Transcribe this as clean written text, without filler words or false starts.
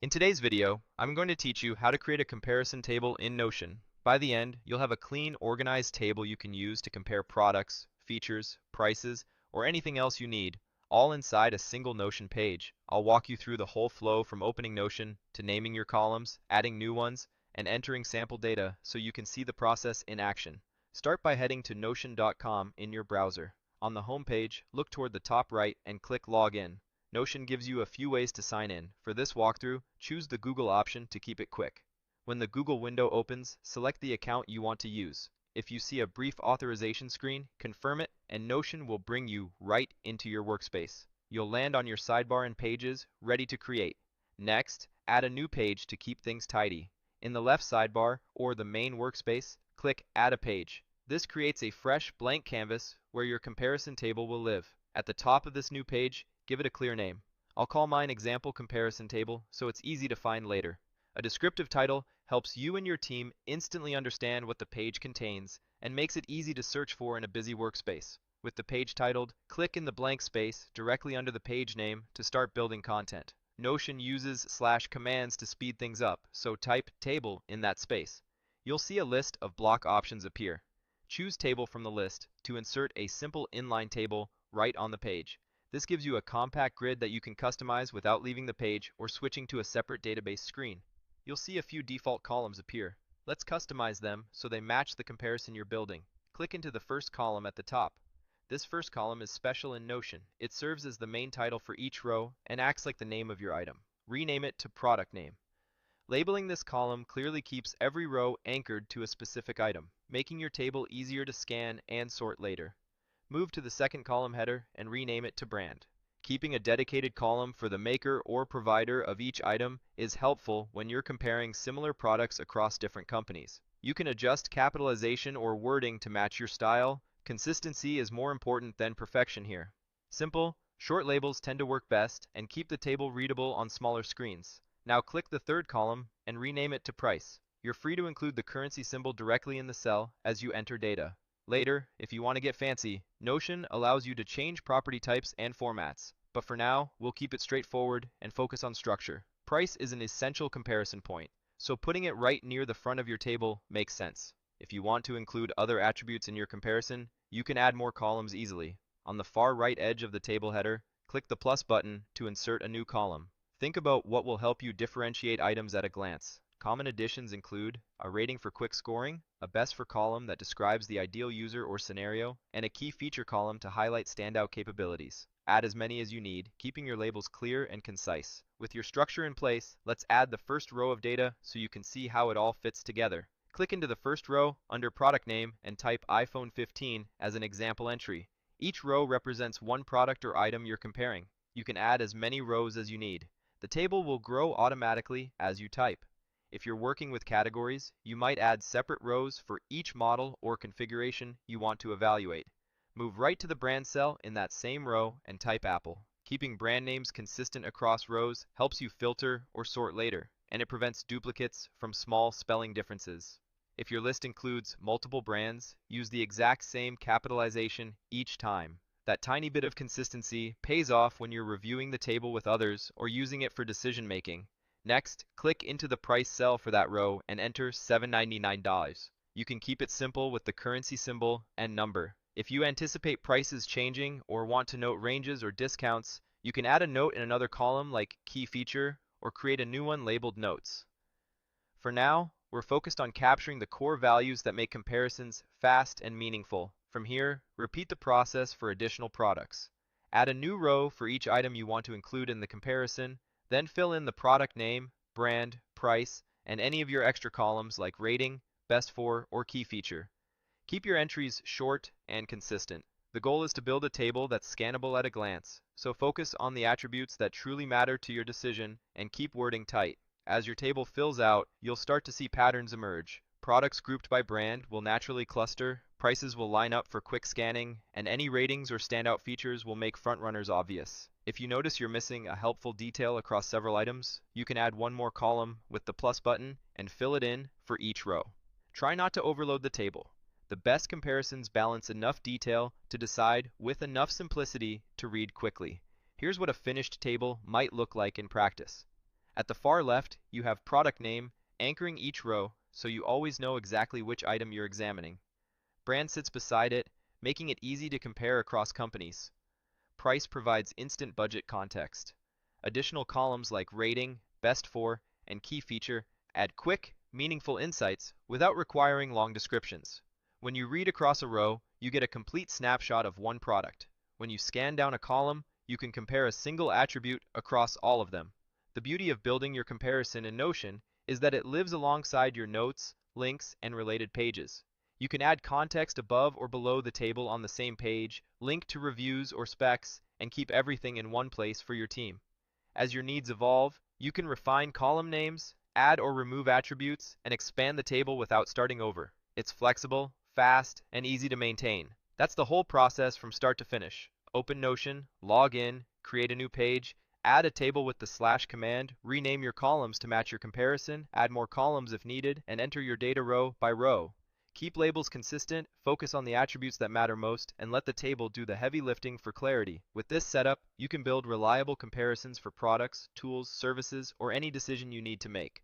In today's video, I'm going to teach you how to create a comparison table in Notion. By the end, you'll have a clean, organized table you can use to compare products, features, prices, or anything else you need, all inside a single Notion page. I'll walk you through the whole flow from opening Notion to naming your columns, adding new ones, and entering sample data so you can see the process in action. Start by heading to Notion.com in your browser. On the home page, look toward the top right and click Login. Notion gives you a few ways to sign in. For this walkthrough, choose the Google option to keep it quick. When the Google window opens, select the account you want to use. If you see a brief authorization screen, confirm it, and Notion will bring you right into your workspace. You'll land on your sidebar and pages, ready to create. Next, add a new page to keep things tidy. In the left sidebar, or the main workspace, click Add a Page. This creates a fresh, blank canvas where your comparison table will live. At the top of this new page, give it a clear name. I'll call mine Example Comparison Table so it's easy to find later. A descriptive title helps you and your team instantly understand what the page contains and makes it easy to search for in a busy workspace. With the page titled, click in the blank space directly under the page name to start building content. Notion uses /commands to speed things up, so type table in that space. You'll see a list of block options appear. Choose Table from the list to insert a simple inline table right on the page. This gives you a compact grid that you can customize without leaving the page or switching to a separate database screen. You'll see a few default columns appear. Let's customize them so they match the comparison you're building. Click into the first column at the top. This first column is special in Notion. It serves as the main title for each row and acts like the name of your item. Rename it to Product Name. Labeling this column clearly keeps every row anchored to a specific item, making your table easier to scan and sort later. Move to the second column header and rename it to Brand. Keeping a dedicated column for the maker or provider of each item is helpful when you're comparing similar products across different companies. You can adjust capitalization or wording to match your style. Consistency is more important than perfection here. Simple, short labels tend to work best and keep the table readable on smaller screens. Now click the third column and rename it to Price. You're free to include the currency symbol directly in the cell as you enter data. Later, if you want to get fancy, Notion allows you to change property types and formats. But for now, we'll keep it straightforward and focus on structure. Price is an essential comparison point, so putting it right near the front of your table makes sense. If you want to include other attributes in your comparison, you can add more columns easily. On the far right edge of the table header, click the plus button to insert a new column. Think about what will help you differentiate items at a glance. Common additions include a rating for quick scoring, a best for column that describes the ideal user or scenario, and a key feature column to highlight standout capabilities. Add as many as you need, keeping your labels clear and concise. With your structure in place, let's add the first row of data so you can see how it all fits together. Click into the first row under Product Name and type iPhone 15 as an example entry. Each row represents one product or item you're comparing. You can add as many rows as you need. The table will grow automatically as you type. If you're working with categories, you might add separate rows for each model or configuration you want to evaluate. Move right to the brand cell in that same row and type Apple. Keeping brand names consistent across rows helps you filter or sort later, and it prevents duplicates from small spelling differences. If your list includes multiple brands, use the exact same capitalization each time. That tiny bit of consistency pays off when you're reviewing the table with others or using it for decision making. Next, click into the price cell for that row and enter $7.99. You can keep it simple with the currency symbol and number. If you anticipate prices changing or want to note ranges or discounts, you can add a note in another column like Key Feature or create a new one labeled Notes. For now, we're focused on capturing the core values that make comparisons fast and meaningful. From here, repeat the process for additional products. Add a new row for each item you want to include in the comparison, then fill in the product name, brand, price, and any of your extra columns like rating, best for, or key feature. Keep your entries short and consistent. The goal is to build a table that's scannable at a glance, so focus on the attributes that truly matter to your decision and keep wording tight. As your table fills out, you'll start to see patterns emerge. Products grouped by brand will naturally cluster, prices will line up for quick scanning, and any ratings or standout features will make frontrunners obvious. If you notice you're missing a helpful detail across several items, you can add one more column with the plus button and fill it in for each row. Try not to overload the table. The best comparisons balance enough detail to decide with enough simplicity to read quickly. Here's what a finished table might look like in practice. At the far left, you have product name anchoring each row so you always know exactly which item you're examining. Brand sits beside it, making it easy to compare across companies. Price provides instant budget context. Additional columns like rating, best for, and key feature add quick, meaningful insights without requiring long descriptions. When you read across a row, you get a complete snapshot of one product. When you scan down a column, you can compare a single attribute across all of them. The beauty of building your comparison in Notion is that it lives alongside your notes, links, and related pages. You can add context above or below the table on the same page, link to reviews or specs, and keep everything in one place for your team. As your needs evolve, you can refine column names, add or remove attributes, and expand the table without starting over. It's flexible, fast, and easy to maintain. That's the whole process from start to finish. Open Notion, log in, create a new page, add a table with the slash command, rename your columns to match your comparison, add more columns if needed, and enter your data row by row. Keep labels consistent, focus on the attributes that matter most, and let the table do the heavy lifting for clarity. With this setup, you can build reliable comparisons for products, tools, services, or any decision you need to make.